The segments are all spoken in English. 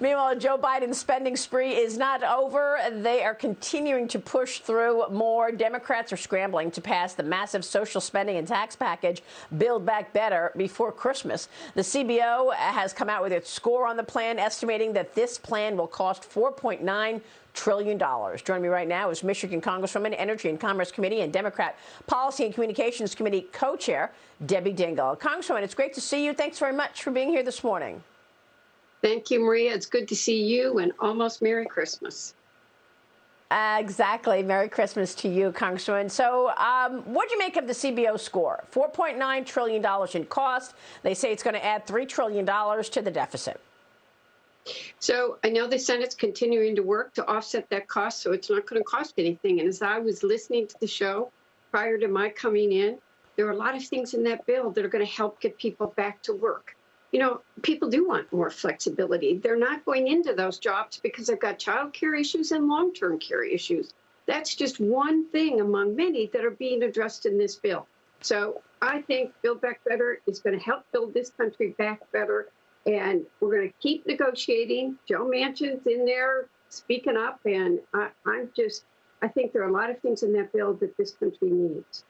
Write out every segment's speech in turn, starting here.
Meanwhile, Joe Biden's spending spree is not over. They are continuing to push through more. Democrats are scrambling to pass the massive social spending and tax package, Build Back Better, before Christmas. The CBO has come out with its score on the plan, estimating that this plan will cost $4.9 trillion. Joining me right now is Michigan Congresswoman, Energy and Commerce Committee and Democrat Policy and Communications Committee co-chair, Debbie Dingell. Congresswoman, it's great to see you. Thanks very much for being here this morning. Thank you, Maria. It's good to see you, and almost Merry Christmas. Exactly. Merry Christmas to you, Congresswoman. So what do you make of the CBO score? $4.9 trillion in cost. They say it's going to add $3 trillion to the deficit. So I know the Senate's continuing to work to offset that cost, so it's not going to cost anything. And as I was listening to the show prior to my coming in, there are a lot of things in that bill that are going to help get people back to work. You know, people do want more flexibility. They're not going into those jobs because they've got child care issues and long-term care issues. That's just one thing among many that are being addressed in this bill. So I think Build Back Better is going to help build this country back better. And we're going to keep negotiating. Joe Manchin's in there speaking up. And I think there are a lot of things in that bill that this country needs.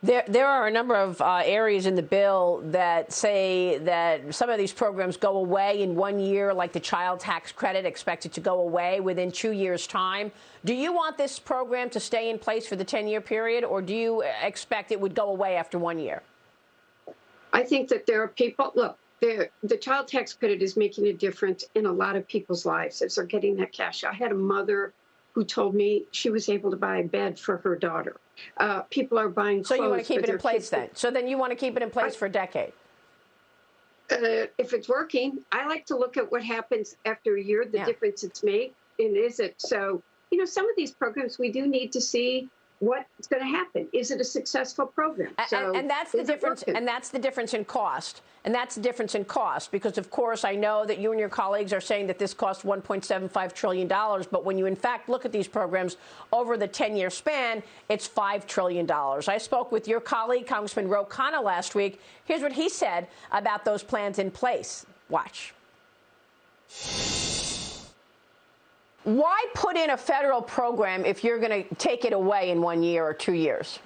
There are a number of areas in the bill that say that some of these programs go away in 1 year, like the child tax credit expected to go away within 2 years' time. Do you want this program to stay in place for the 10-year period, or do you expect it would go away after 1 year? I think that there are people, look, the child tax credit is making a difference in a lot of people's lives as they're getting that cash. I had a mother who told me she was able to buy a bed for her daughter. People are buying clothes. So you want to keep it in place then? So then you want to keep it in place for a decade? If it's working, I like to look at what happens after a year, the difference it's made, and is it? So, you know, some of these programs we do need to see what's going to happen. Is it a successful program? So and that's the difference. And that's the difference in cost. And that's the difference in cost, because, of course, I know that you and your colleagues are saying that this costs $1.75 trillion. But when you, in fact, look at these programs over the 10-year span, it's $5 trillion. I spoke with your colleague, Congressman Ro Khanna, last week. Here's what he said about those plans in place. Watch. Why put in a federal program if you're going to take it away in 1 year or 2 years?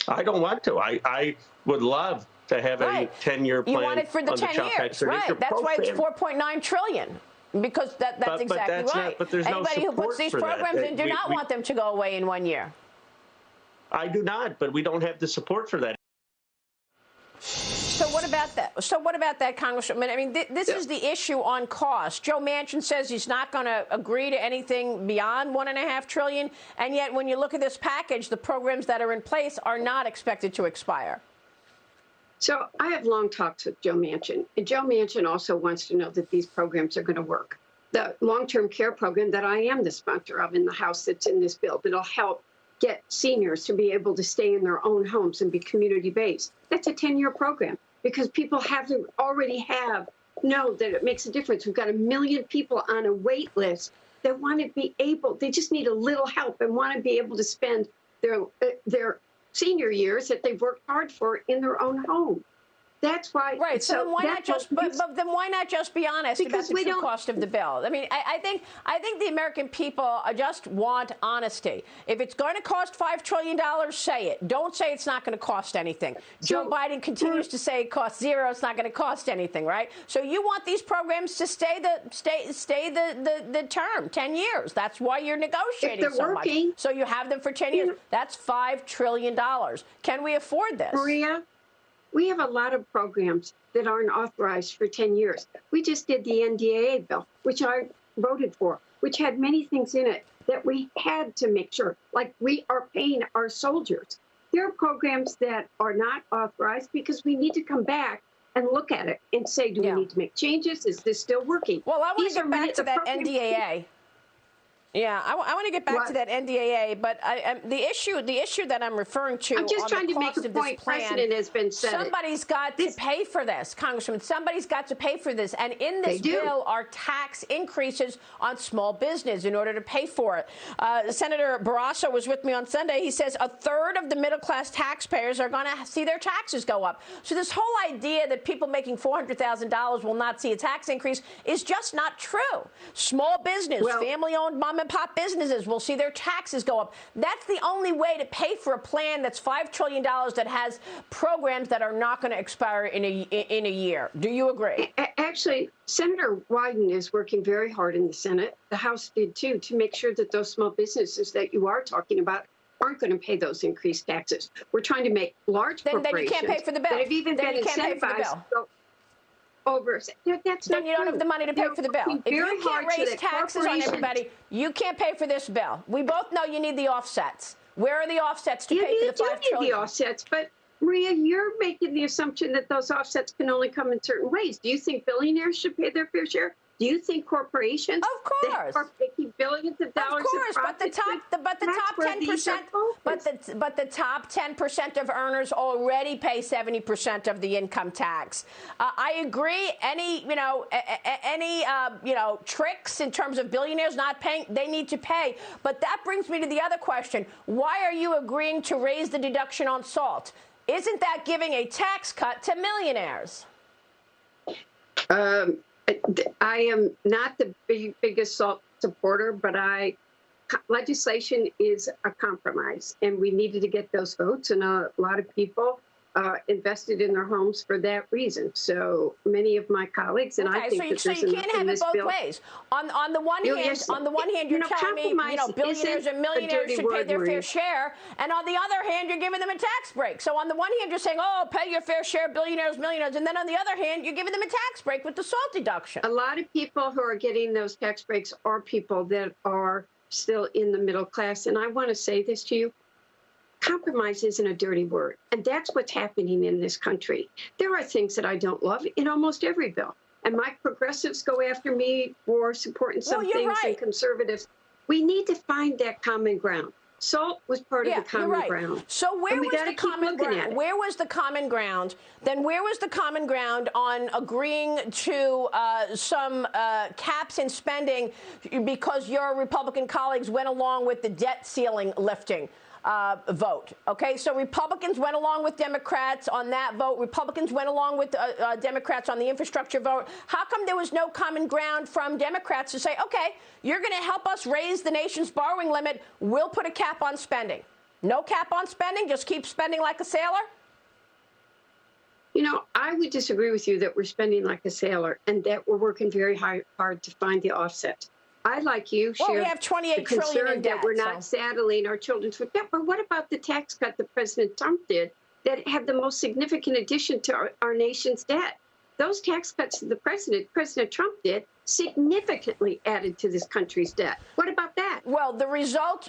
I don't want to. I would love to have a 10-year plan. You want it for the 10 years, right? That's why it's $4.9 trillion, because that's exactly right. But there's Anybody who puts these programs in do not want them to go away in 1 year. I do not, but we don't have the support for that. So what about that? So what about that, Congressman? I mean, this is the issue on cost. Joe Manchin says he's not going to agree to anything beyond $1.5 trillion, and yet when you look at this package, the programs that are in place are not expected to expire. So I have long talks with Joe Manchin, and Joe Manchin also wants to know that these programs are going to work. The long-term care program that I am the sponsor of in the House that's in this bill, that'll help get seniors to be able to stay in their own homes and be community-based. That's a 10-year program, because people already know that it makes a difference. We've got 1 million people on a wait list that want to be able, they just need a little help and want to be able to spend their senior years that they've worked hard for in their own home. That's why. Right. So then why not just? But then why not just be honest about the true cost of the bill? I mean, I think the American people just want honesty. If it's going to cost $5 trillion, say it. Don't say it's not going to cost anything. Joe Biden continues to say it costs zero. It's not going to cost anything, right? So you want these programs to stay the term, 10 years. That's why you're negotiating so much. So you have them for 10 years. That's $5 trillion. Can we afford this? Maria, we have a lot of programs that aren't authorized for 10 years. We just did the NDAA bill, which I voted for, which had many things in it that we had to make sure, like we are paying our soldiers. There are programs that are not authorized because we need to come back and look at it and say, do we need to make changes? Is this still working? Well, I want to get back to that NDAA. Yeah, I want to get back to that NDAA, but the issue that I'm referring to. I'm just trying to make a point. Precedent has been set. Somebody's got to pay for this, Congressman. Somebody's got to pay for this, and in this bill are tax increases on small business in order to pay for it. Senator Barrasso was with me on Sunday. He says a third of the middle class taxpayers are going to see their taxes go up. So this whole idea that people making $400,000 will not see a tax increase is just not true. Small business, family-owned mom and pop businesses will see their taxes go up. That's the only way to pay for a plan that's $5 trillion that has programs that are not going to expire in a year. Do you agree? Actually, Senator Wyden is working very hard in the Senate. The House did too, to make sure that those small businesses that you are talking about aren't going to pay those increased taxes. We're trying to make large corporations then you can't pay for the bill. that have even been incentivized over. That's then you don't have the money to pay for the bill. If you can't raise taxes on everybody, you can't pay for this bill. We both know you need the offsets. Where are the offsets to pay for the $5 trillion? You need the offsets, but Maria, you're making the assumption that those offsets can only come in certain ways. Do you think billionaires should pay their fair share? Do you think corporations that are making billions of dollars of course, but the top 10%, but the top 10% of earners already pay 70% of the income tax. I agree. Any tricks in terms of billionaires not paying, they need to pay. But that brings me to the other question: why are you agreeing to raise the deduction on salt? Isn't that giving a tax cut to millionaires? I am not the biggest salt supporter, but legislation is a compromise, and we needed to get those votes, and a lot of people invested in their homes for that reason. So many of my colleagues and I think so you can't have it both ways. On the one hand, you're telling me billionaires and millionaires should pay their fair share, and on the other hand, you're giving them a tax break. So on the one hand, you're saying, oh, pay your fair share, billionaires, millionaires, and then on the other hand, you're giving them a tax break with the salt deduction. A lot of people who are getting those tax breaks are people that are still in the middle class, and I want to say this to you. Compromise isn't a dirty word, and that's what's happening in this country. There are things that I don't love in almost every bill, and my progressives go after me for supporting some things, and conservatives. We need to find that common ground. Salt was part of the common ground. So where was the common ground? Where was the common ground? Then where was the common ground on agreeing to some caps in spending because your Republican colleagues went along with the debt ceiling lifting vote? Okay, so Republicans went along with Democrats on that vote. Republicans went along with Democrats on the infrastructure vote. How come there was no common ground from Democrats to say, okay, you're going to help us raise the nation's borrowing limit, we'll put a cap on spending? No cap on spending, just keep spending like a sailor? You know, I would disagree with you that we're spending like a sailor and that we're working very hard to find the offset. I, like you, share we have $28 trillion in debt, that we're not saddling our children with debt. But what about the tax cut that President Trump did that had the most significant addition to our nation's debt? Those tax cuts that President Trump did significantly added to this country's debt. What about that? Well, the result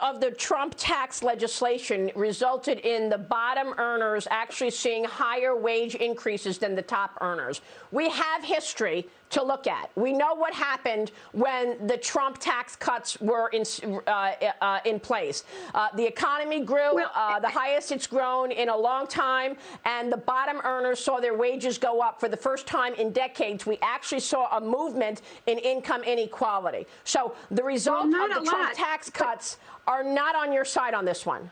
of the Trump tax legislation resulted in the bottom earners actually seeing higher wage increases than the top earners. We have history to look at. We know what happened when the Trump tax cuts were in place. The economy grew the highest it's grown in a long time, and the bottom earners saw their wages go up for the first time in decades. We actually saw a movement in income inequality. So the result of the Trump tax cuts are not on your side on this one.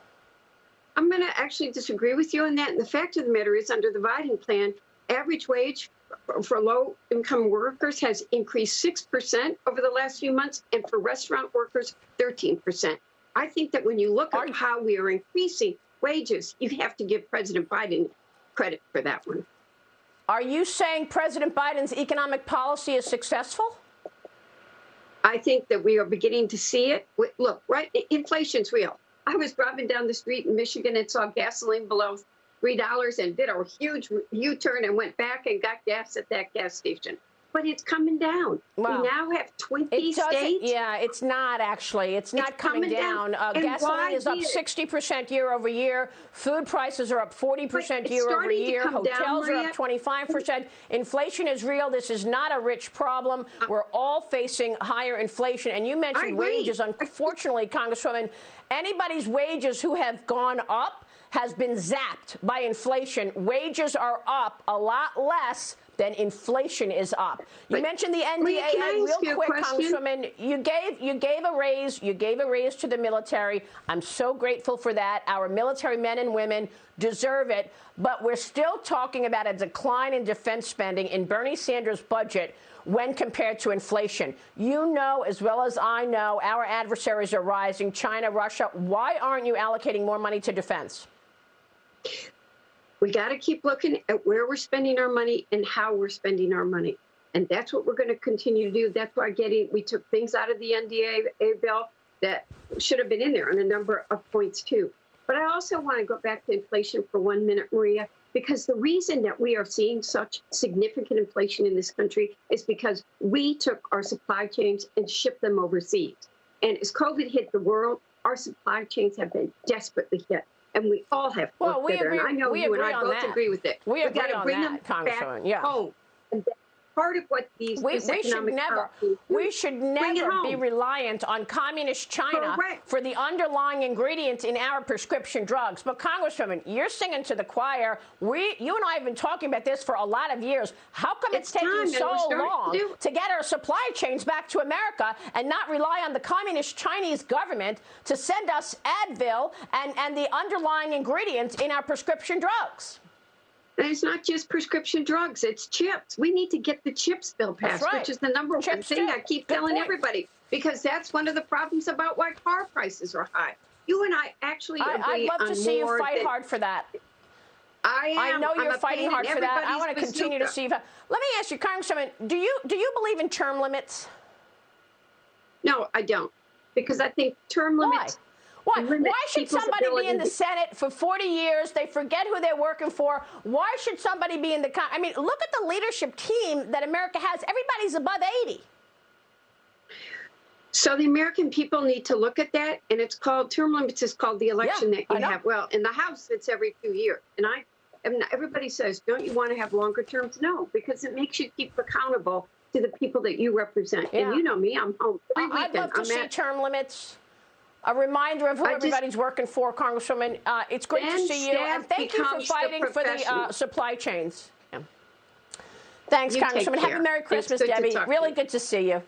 I'm going to actually disagree with you on that. And the fact of the matter is, under the Biden plan, average wage for low-income workers has increased 6% over the last few months, and for restaurant workers, 13%. I think that when you look at how we are increasing wages, you have to give President Biden credit for that one. Are you saying President Biden's economic policy is successful? I think that we are beginning to see it. Look, inflation's real. I was driving down the street in Michigan and saw gasoline below $3 and did a huge U-turn and went back and got gas at that gas station. but it's coming down. Well, we now have 20 states. Yeah, it's not actually. It's not coming down. Gasoline is up 60% year over year. Food prices are up 40% year over year. Hotels are up 25%. Inflation is real. This is not a rich problem. We're all facing higher inflation. And you mentioned wages. Unfortunately, Congresswoman, anybody's wages who have gone up has been zapped by inflation. Wages are up a lot less than inflation is up. You mentioned the NDAA real quick, Congresswoman. You gave a raise. You gave a raise to the military. I'm so grateful for that. Our military men and women deserve it. But we're still talking about a decline in defense spending in Bernie Sanders' budget when compared to inflation. You know as well as I know our adversaries are rising, China, Russia. Why aren't you allocating more money to defense? We got to keep looking at where we're spending our money and how we're spending our money. And that's what we're going to continue to do. That's why we took things out of the NDAA bill that should have been in there on a number of points, too. But I also want to go back to inflation for 1 minute, Maria, because the reason that we are seeing such significant inflation in this country is because we took our supply chains and shipped them overseas. And as COVID hit the world, our supply chains have been desperately hit. And we all have work together. And I know you and I both agree with it. We got to bring them back home. And that's part of what these we should never be reliant on communist China for the underlying ingredient in our prescription drugs. But Congresswoman, you're singing to the choir. You and I have been talking about this for a lot of years. How come it's taking so long to get our supply chains back to America and not rely on the communist Chinese government to send us Advil and the underlying ingredients in our prescription drugs? And it's not just prescription drugs, it's chips. We need to get the chips bill passed, which is the number one thing I keep telling everybody, because that's one of the problems about why car prices are high. You and I actually agree on more. I'd love to see you fight hard for that. I know you're fighting hard for that. I want to continue to see. Let me ask you, Congresswoman, do you believe in term limits? No, I don't, because I think term limits. Why should somebody be in the Senate for 40 years? They forget who they're working for. Why should somebody be in the I mean, look at the leadership team that America has. Everybody's above 80. So the American people need to look at that, and it's called term limits. Is called the election that you have. Well, in the House, it's every 2 years, and everybody says, don't you want to have longer terms? No, because it makes you keep accountable to the people that you represent. And you know me, I'm home every weekend. I'd love to see term limits. A reminder of who everybody's working for, Congresswoman. It's great to see you, and thank you for fighting for the supply chains. Thanks, Congresswoman. Have a Merry Christmas, Debbie. Really good to see you.